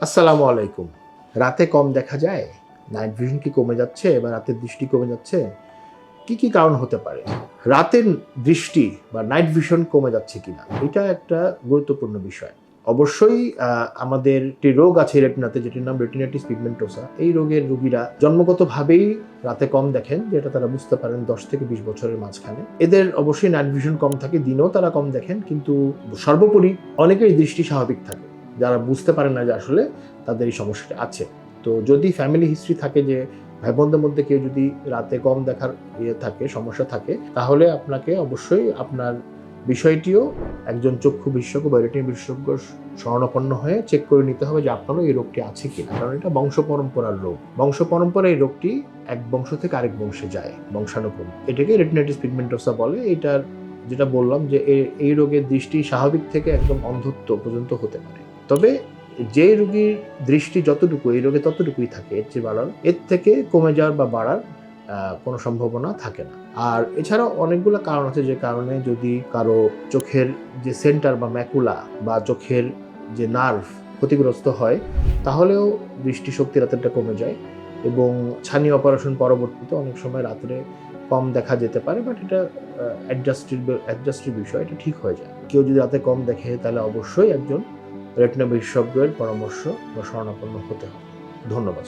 আসসালামু আলাইকুম। রাতে কম দেখা যায়? নাইট ভিশন কি কমে যাচ্ছে বা রাতের দৃষ্টি কমে যাচ্ছে? কি কারণ হতে পারে? রাতের দৃষ্টি বা নাইট ভিশন কমে যাচ্ছে কিনা? এটা একটা গুরুত্বপূর্ণ বিষয়। অবশ্যই আমাদের একটি রোগ আছে রেটিনাতে যেটির নাম রেটিনাইটিস পিগমেন্টোসা। এই রোগের রোগীরা জন্মগতভাবেই রাতে কম দেখেন, যেটা তারা বুঝতে পারেন ১০ থেকে ২০ বছরের মাঝখানে। এদের অবশ্যই নাইট ভিশন কম থাকে, দিনেও তারা কম দেখেন, কিন্তু সর্বোপরি অনেকেরই দৃষ্টি স্বাভাবিক থাকে। যারা বুঝতে পারেন না যে আসলে তাদের এই সমস্যাটা আছে। তো যদি ফ্যামিলি হিস্ট্রি থাকে যে ভাই বোনদের মধ্যে কেউ যদি রাতে কম দেখার থাকে, সমস্যা থাকে, তাহলে আপনাকে অবশ্যই আপনার বিষয়টিও একজন চক্ষু বিশেষজ্ঞ বা রেটিনা বিশেষজ্ঞ শরণাপন্ন হয়ে চেক করে নিতে হবে যে আপনারও এই রোগটি আছে কিনা। কারণ এটা বংশ পরম্পরার রোগ। বংশ পরম্পরায় এই রোগটি এক বংশ থেকে আরেক বংশে যায়, বংশানুক্রম। এটাকে রেটিনাইটিস পিগমেন্টোসা বলে। এটার যেটা বললাম যে এই রোগের দৃষ্টি স্বাভাবিক থেকে একদম অন্ধত্ব পর্যন্ত হতে পারে। তবে যে রোগীর দৃষ্টি যতটুকু এই রোগে ততটুকুই থাকে, এর চেয়ে বাড়ার, এর থেকে কমে যাওয়ার বা বাড়ার কোনো সম্ভাবনা থাকে না। আর এছাড়াও অনেকগুলো কারণ আছে যে কারণে যদি কারো চোখের যে সেন্টার বা ম্যাকুলা বা চোখের যে নার্ভ ক্ষতিগ্রস্ত হয়, তাহলেও দৃষ্টিশক্তি রাতেরটা কমে যায় এবং ছানি অপারেশন পরবর্তীতে অনেক সময় রাত্রে কম দেখা যেতে পারে, বাট এটা অ্যাডজাস্টের বিষয়, এটা ঠিক হয়ে যায়। কেউ যদি রাতে কম দেখে তাহলে অবশ্যই একজন রেটিনা বিশেষজ্ঞের পরামর্শ বা শরণাপন্ন হতে হবে। ধন্যবাদ।